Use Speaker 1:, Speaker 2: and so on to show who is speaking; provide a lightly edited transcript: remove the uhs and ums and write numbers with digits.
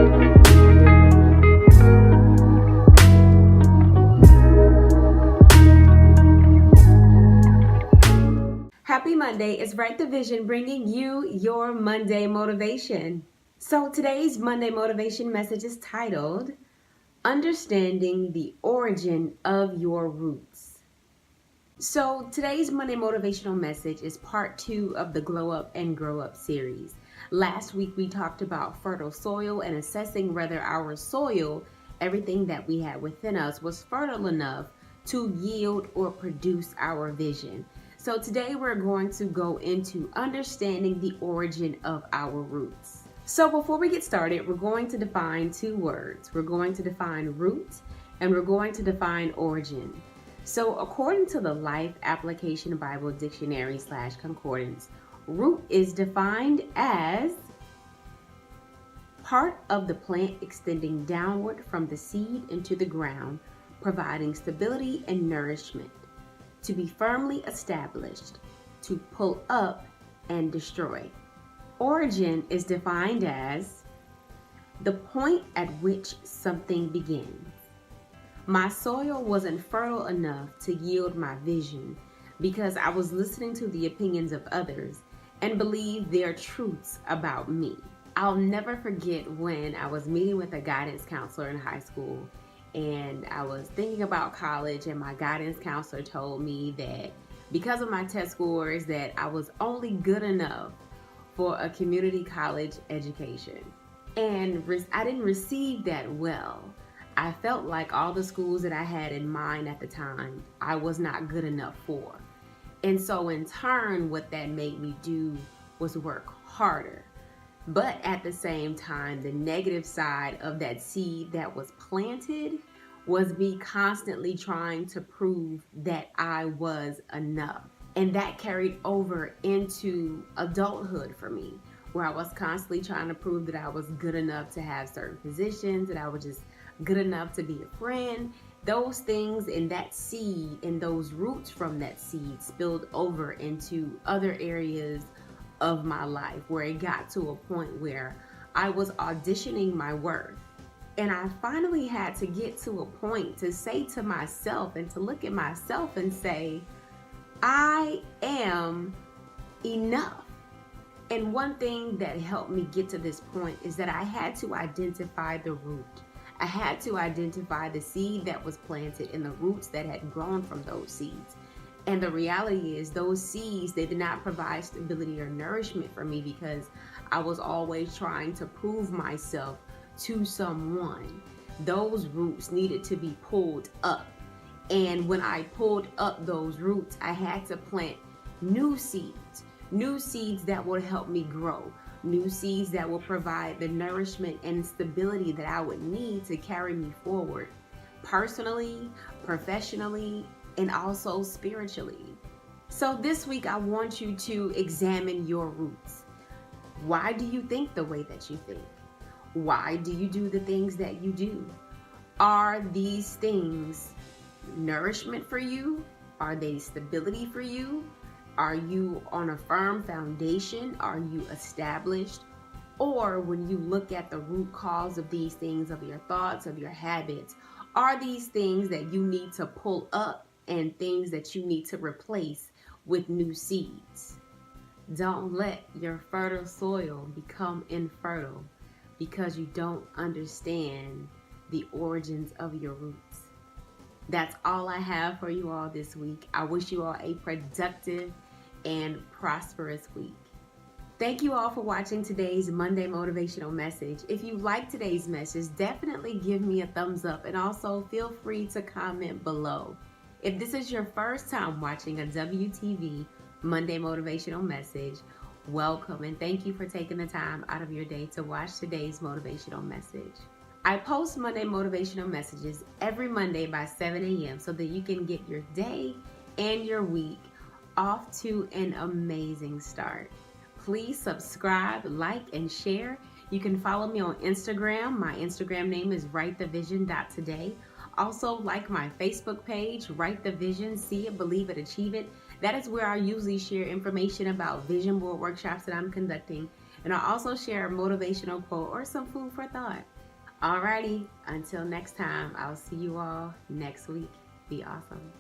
Speaker 1: Happy Monday. It's Write the Vision bringing you your Monday motivation. So today's Monday motivation message is titled, Understanding the Origin of Your Roots. So today's Monday motivational message is part 2 of the Glow Up and Grow Up series. Last week we talked about fertile soil and assessing whether our soil, everything that we had within us, was fertile enough to yield or produce our vision. So today we're going to go into understanding the origin of our roots. So before we get started, we're going to define 2 words. We're going to define root and we're going to define origin. So according to the Life Application Bible Dictionary / Concordance, root is defined as part of the plant extending downward from the seed into the ground, providing stability and nourishment, to be firmly established, to pull up and destroy. Origin is defined as the point at which something begins. My soil wasn't fertile enough to yield my vision because I was listening to the opinions of others and believed their truths about me. I'll never forget when I was meeting with a guidance counselor in high school, and I was thinking about college, and my guidance counselor told me that because of my test scores that I was only good enough for a community college education. And I didn't receive that well. I felt like all the schools that I had in mind at the time, I was not good enough for. And so in turn, what that made me do was work harder. But at the same time, the negative side of that seed that was planted was me constantly trying to prove that I was enough. And that carried over into adulthood for me, where I was constantly trying to prove that I was good enough to have certain positions, that I was just good enough to be a friend. Those things in that seed and those roots from that seed spilled over into other areas of my life, where it got to a point where I was auditioning my worth. And I finally had to get to a point to say to myself and to look at myself and say, I am enough. And one thing that helped me get to this point is that I had to identify the root. I had to identify the seed that was planted and the roots that had grown from those seeds. And the reality is those seeds, they did not provide stability or nourishment for me because I was always trying to prove myself to someone. Those roots needed to be pulled up. And when I pulled up those roots, I had to plant new seeds that would help me grow, new seeds that will provide the nourishment and stability that I would need to carry me forward, personally, professionally, and also spiritually. So this week, I want you to examine your roots. Why do you think the way that you think? Why do you do the things that you do? Are these things nourishment for you? Are they stability for you? Are you on a firm foundation? Are you established? Or when you look at the root cause of these things, of your thoughts, of your habits, are these things that you need to pull up and things that you need to replace with new seeds? Don't let your fertile soil become infertile because you don't understand the origins of your roots. That's all I have for you all this week. I wish you all a productive and prosperous week. Thank you all for watching today's Monday motivational message. If you like today's message, definitely give me a thumbs up and also feel free to comment below. If this is your first time watching a WTV Monday motivational message, welcome and thank you for taking the time out of your day to watch today's motivational message. I post Monday motivational messages every Monday by 7 a.m. so that you can get your day and your week off to an amazing start. Please subscribe, like, and share. You can follow me on Instagram. My Instagram name is writethevision.today. Also, like my Facebook page, Write the Vision, See It, Believe It, Achieve It. That is where I usually share information about vision board workshops that I'm conducting And I'll also share a motivational quote or some food for thought. Alrighty, until next time, I'll see you all next week. Be awesome.